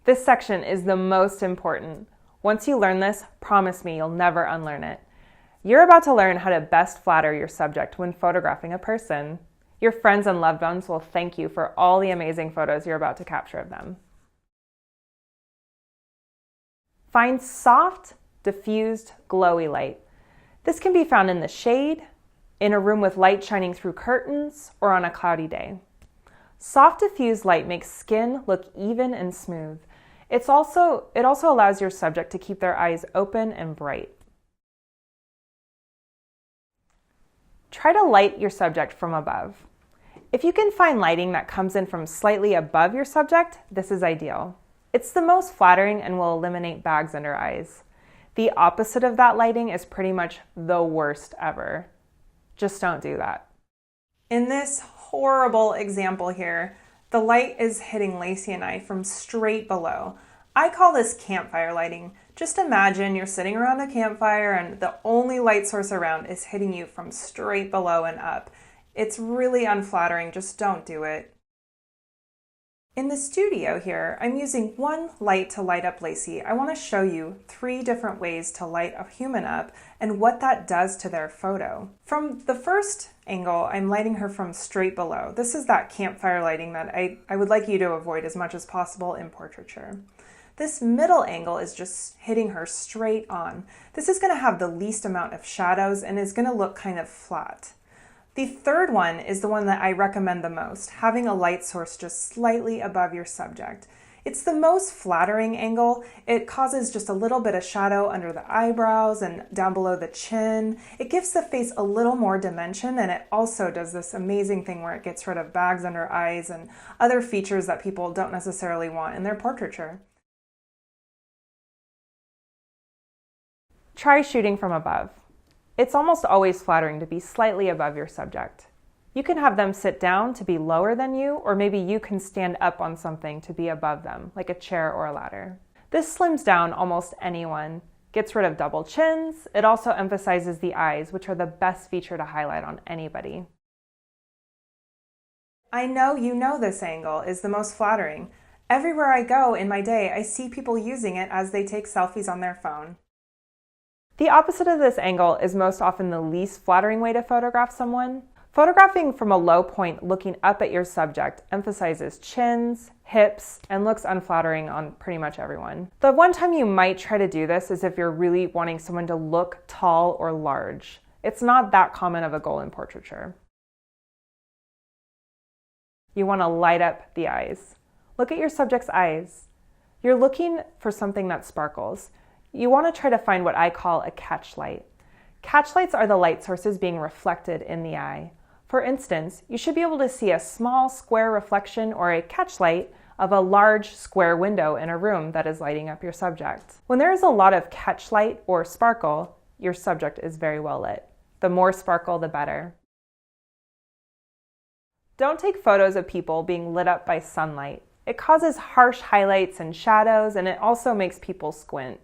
This section is the most important. Once you learn this, promise me you'll never unlearn it. You're about to learn how to best flatter your subject when photographing a person. Your friends and loved ones will thank you for all the amazing photos you're about to capture of them. Find soft, diffused, glowy light. This can be found in the shade, in a room with light shining through curtains, or on a cloudy day. Soft, diffused light makes skin look even and smooth. It also allows your subject to keep their eyes open and bright. Try to light your subject from above. If you can find lighting that comes in from slightly above your subject, this is ideal. It's the most flattering and will eliminate bags under eyes. The opposite of that lighting is pretty much the worst ever. Just don't do that. In this horrible example here, the light is hitting Lacey and I from straight below. I call this campfire lighting. Just imagine you're sitting around a campfire and the only light source around is hitting you from straight below and up. It's really unflattering, just don't do it. In the studio here, I'm using one light to light up Lacey. I want to show you 3 different ways to light a human up and what that does to their photo. From the first angle, I'm lighting her from straight below. This is that campfire lighting that I would like you to avoid as much as possible in portraiture. This middle angle is just hitting her straight on. This is going to have the least amount of shadows and is going to look kind of flat. The third one is the one that I recommend the most, having a light source just slightly above your subject. It's the most flattering angle. It causes just a little bit of shadow under the eyebrows and down below the chin. It gives the face a little more dimension, and it also does this amazing thing where it gets rid of bags under eyes and other features that people don't necessarily want in their portraiture. Try shooting from above. It's almost always flattering to be slightly above your subject. You can have them sit down to be lower than you, or maybe you can stand up on something to be above them, like a chair or a ladder. This slims down almost anyone, gets rid of double chins. It also emphasizes the eyes, which are the best feature to highlight on anybody. I know you know this angle is the most flattering. Everywhere I go in my day, I see people using it as they take selfies on their phone. The opposite of this angle is most often the least flattering way to photograph someone. Photographing from a low point looking up at your subject emphasizes chins, hips, and looks unflattering on pretty much everyone. The one time you might try to do this is if you're really wanting someone to look tall or large. It's not that common of a goal in portraiture. You want to light up the eyes. Look at your subject's eyes. You're looking for something that sparkles. You want to try to find what I call a catch light. Catch lights are the light sources being reflected in the eye. For instance, you should be able to see a small square reflection or a catch light of a large square window in a room that is lighting up your subject. When there is a lot of catch light or sparkle, your subject is very well lit. The more sparkle, the better. Don't take photos of people being lit up by sunlight. It causes harsh highlights and shadows, and it also makes people squint.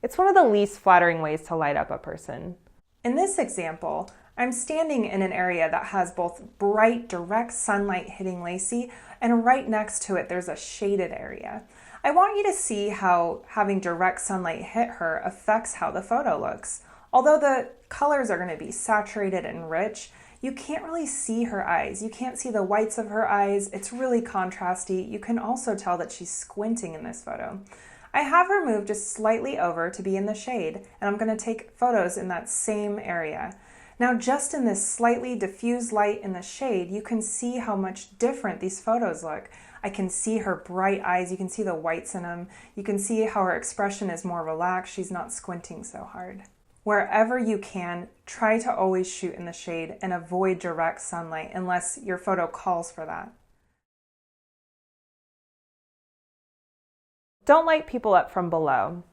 It's one of the least flattering ways to light up a person. In this example, I'm standing in an area that has both bright, direct sunlight hitting Lacey, and right next to it there's a shaded area. I want you to see how having direct sunlight hit her affects how the photo looks. Although the colors are going to be saturated and rich, you can't really see her eyes. You can't see the whites of her eyes. It's really contrasty. You can also tell that she's squinting in this photo. I have her moved just slightly over to be in the shade, and I'm going to take photos in that same area. Now, just in this slightly diffused light in the shade, you can see how much different these photos look. I can see her bright eyes. You can see the whites in them. You can see how her expression is more relaxed. She's not squinting so hard. Wherever you can, try to always shoot in the shade and avoid direct sunlight unless your photo calls for that. Don't light people up from below.